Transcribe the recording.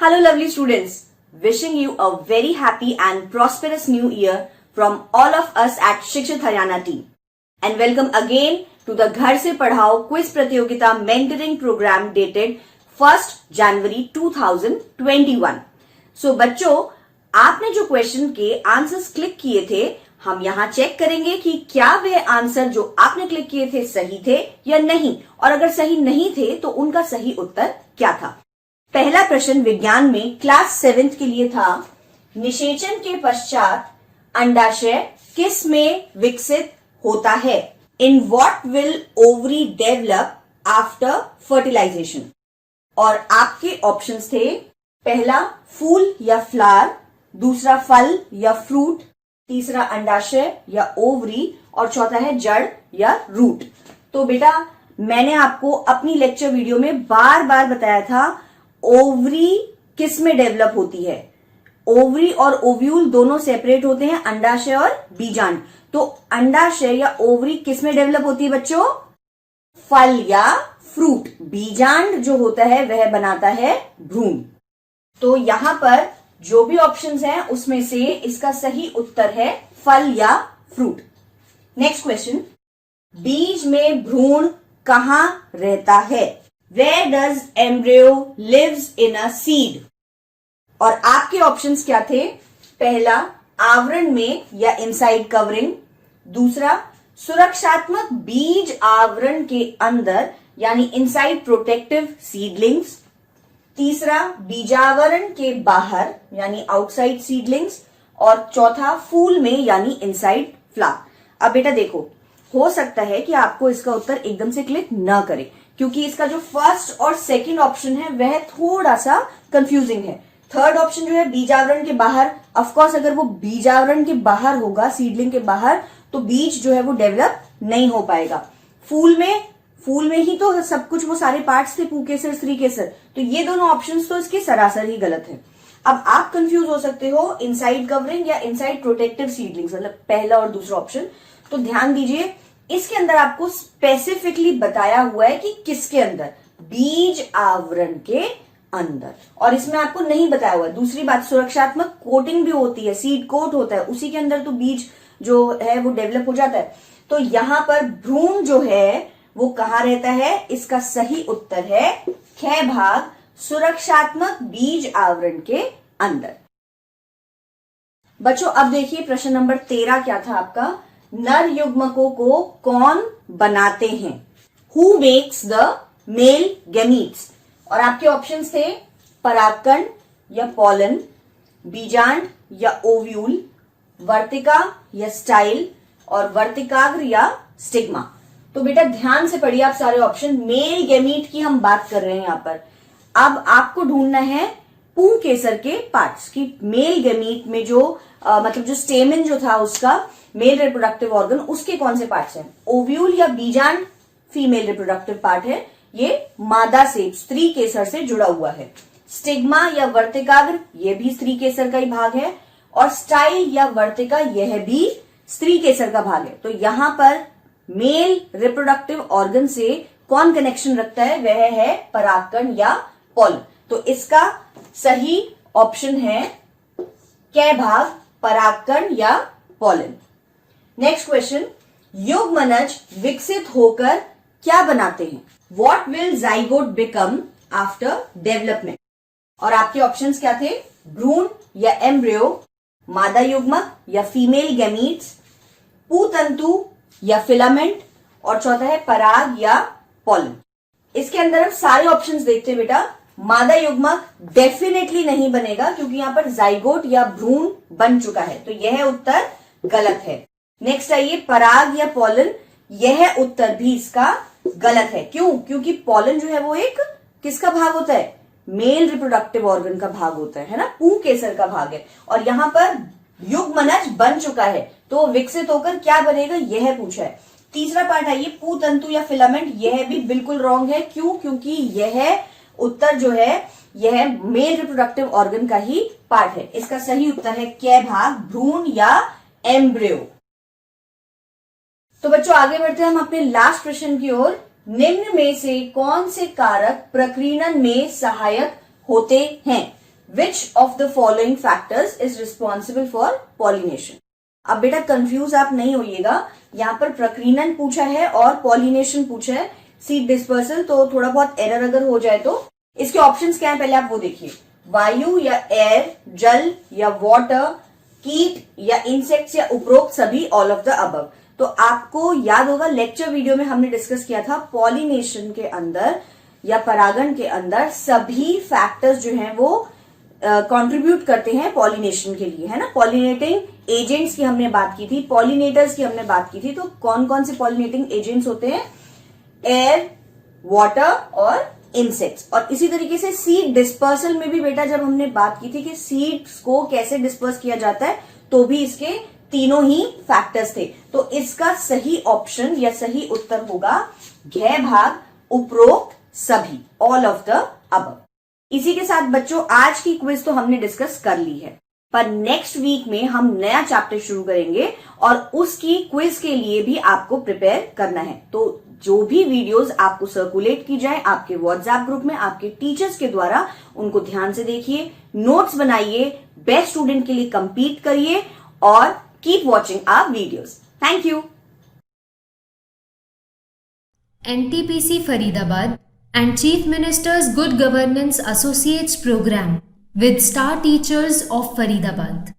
Hello lovely students, wishing you a very happy and prosperous new year from all of us at Shikshit Haryana team. And welcome again to the Ghar Se Padhao quiz प्रतियोगिता mentoring program dated 1st January 2021. So बच्चों, आपने जो question के answers click किए थे, हम यहाँ check करेंगे कि क्या वह आंसर जो आपने क्लिक किए थे सही थे या नहीं, और अगर सही नहीं थे तो उनका सही उत्तर क्या था। पहला प्रश्न विज्ञान में क्लास 7th के लिए था, निषेचन के पश्चात अंडाशय किस में विकसित होता है। In what will ovary develop after fertilization. और आपके ऑप्शंस थे, पहला फूल या फ्लावर, दूसरा फल या फ्रूट, तीसरा अंडाशय या ओवरी, और चौथा है जड़ या रूट। तो बेटा, मैंने आपको अपनी लेक्चर वीडियो में बार बार बताया था ओवरी किस में डेवलप होती है। ओवरी और ओव्यूल दोनों सेपरेट होते हैं, अंडाशय और बीजांड। तो अंडाशय या ओवरी किस में डेवलप होती है बच्चों? फल या फ्रूट। बीजांड जो होता है वह बनाता है भ्रूण। तो यहां पर जो भी ऑप्शंस हैं उसमें से इसका सही उत्तर है फल या फ्रूट। नेक्स्ट क्वेश्चन, बीज में भ्रूण कहां रहता है? Where does embryo lives in a seed? और आपके ऑप्शंस क्या थे? पहला आवरण में या इनसाइड कवरिंग, दूसरा सुरक्षात्मक बीज आवरण के अंदर यानी इनसाइड प्रोटेक्टिव सीडलिंग्स, तीसरा बीजावरण के बाहर यानी आउटसाइड सीडलिंग्स, और चौथा फूल में यानी इनसाइड फ्लावर। अब बेटा देखो, हो सकता है कि आपको इसका उत्तर एकदम से क्लिक न करे, क्योंकि इसका जो फर्स्ट और सेकंड ऑप्शन है वह थोड़ा सा कंफ्यूजिंग है। थर्ड ऑप्शन जो है बीजावरण के बाहर, ऑफ कोर्स अगर वो बीजावरण के बाहर होगा, सीडलिंग के बाहर, तो बीज जो है वो डेवलप नहीं हो पाएगा। फूल में ही तो सब कुछ, वो सारे पार्ट्स थे, पुंकेसर स्त्रीकेसर, तो ये दोनों ऑप्शंस तो इसके सरासर ही गलत है। अब आप कंफ्यूज हो सकते हो इनसाइड कवरिंग या इनसाइड प्रोटेक्टिव सीडलिंग्स, मतलब पहला और दूसरा ऑप्शन। तो ध्यान दीजिए, इसके अंदर आपको स्पेसिफिकली बताया हुआ है कि किसके अंदर, बीज आवरण के अंदर, और इसमें आपको नहीं बताया हुआ है। दूसरी बात, सुरक्षात्मक कोटिंग भी होती है, सीड कोट होता है, उसी के अंदर तो बीज जो है वो डेवलप हो जाता है। तो यहां पर भ्रूण जो है वो कहां रहता है? इसका सही उत्तर है ख भाग, सुरक्षात्मक बीज आवरण के अंदर। बच्चों अब देखिए प्रश्न नंबर 13 क्या था आपका, नर युग्मकों को कौन बनाते हैं? Who makes the male gametes? और आपके ऑप्शंस थे परागकण या पॉलन, बीजांड या ओव्यूल, वर्तिका या स्टाइल, और वर्तिकाग्र या स्टिग्मा। तो बेटा ध्यान से पढ़िए आप सारे ऑप्शन। मेल गैमीट की हम बात कर रहे हैं यहां पर। अब आपको ढूंढना है पुंकेसर के पार्ट्स की मेल गैमीट में जो मतलब जो स्टेमिन जो था उसका मेल रिप्रोडक्टिव ऑर्गन, उसके कौन से पार्ट्स हैं? ओव्यूल या बीजांड फीमेल रिप्रोडक्टिव पार्ट है, ये मादा से स्त्री केसर से जुड़ा हुआ है। स्टिग्मा या वर्तिकाग्र ये भी स्त्री केसर का ही भाग है, और स्टाइल या वर्तिका यह भी स्त्री केसर का भाग है। तो यहां पर मेल रिप्रोडक्टिव ऑर्गन से कौन कनेक्शन रखता है? वह है परागकण या पॉलन। तो इसका सही ऑप्शन है क भाग, परागकण या पॉलन। नेक्स्ट क्वेश्चन, युग्मनज विकसित होकर क्या बनाते हैं? What will zygote become after development? और आपके ऑप्शंस क्या थे? भ्रूण या एम्ब्रियो, मादा युग्मक या फीमेल गैमीट्स, पूतंतु या फिलामेंट, और चौथा है पराग या पॉलन। इसके अंदर हम सारे ऑप्शंस देखते हैं बेटा। मादा युग्मक डेफिनेटली नहीं बनेगा, क्योंकि यहां पर जाइगोट या भ्रूण बन चुका है, तो यह उत्तर गलत है। नेक्स्ट आइए, पराग या पॉलन, यह उत्तर भी इसका गलत है। क्यों? क्योंकि पॉलन जो है वो एक किसका भाग होता है? मेल रिप्रोडक्टिव ऑर्गन का भाग होता है ना, पुंकेसर का भाग है। और यहां पर युग्मनज बन चुका है, तो विकसित होकर क्या बनेगा यह पूछा है। तीसरा पार्ट आइए, पूतंतु या फिलामेंट, यह भी बिल्कुल रॉन्ग है। क्यों? क्योंकि यह उत्तर जो है यह मेल रिप्रोडक्टिव ऑर्गन का ही पार्ट है। इसका सही उत्तर है क भाग, भ्रूण या एम्ब्रियो। तो बच्चों आगे बढ़ते हैं हम अपने लास्ट प्रश्न की ओर। निम्न में से कौन से कारक प्रकीर्णन में सहायक होते हैं? Which of the following factors is responsible for pollination. अब बेटा कंफ्यूज आप नहीं होइएगा, यहाँ पर प्रकीर्णन पूछा है और पॉलिनेशन पूछा है, सीड डिस्पर्सल, तो थोड़ा बहुत एरर अगर हो जाए तो इसके ऑप्शंस क्या है पहले आप वो देखिए। वायु या एयर, जल या वाटर, कीट या इंसेक्ट्स या उपरोक्त सभी, ऑल ऑफ द अबव। तो आपको याद होगा लेक्चर वीडियो में हमने डिस्कस किया था पॉलिनेशन के अंदर या परागण के अंदर सभी फैक्टर्स जो हैं वो कंट्रीब्यूट करते हैं पॉलिनेशन के लिए, है ना। पॉलिनेटिंग एजेंट्स की हमने बात की थी, पॉलिनेटर्स की हमने बात की थी। तो कौन कौन से पॉलिनेटिंग एजेंट्स होते हैं? एयर, वाटर और इंसेक्ट्स। और इसी तरीके से सीड डिस्पर्सल में भी बेटा जब हमने बात की थी कि सीड्स को कैसे डिस्पर्स किया जाता है, तो भी इसके तीनों ही फैक्टर्स थे। तो इसका सही ऑप्शन या सही उत्तर होगा घ भाग, उपरोक्त सभी, ऑल ऑफ द अबव। इसी के साथ बच्चों आज की क्विज तो हमने डिस्कस कर ली है, पर नेक्स्ट वीक में हम नया चैप्टर शुरू करेंगे और उसकी क्विज के लिए भी आपको प्रिपेयर करना है। तो जो भी वीडियोस आपको सर्कुलेट की जाए आपके व्हाट्सएप ग्रुप में आपके टीचर्स के द्वारा, उनको ध्यान से देखिए, नोट्स बनाइए, बेस्ट स्टूडेंट के लिए compete करिए और keep watching our videos. Thank you. NTPC Faridabad and Chief Minister's Good Governance Associates Program with star teachers of Faridabad.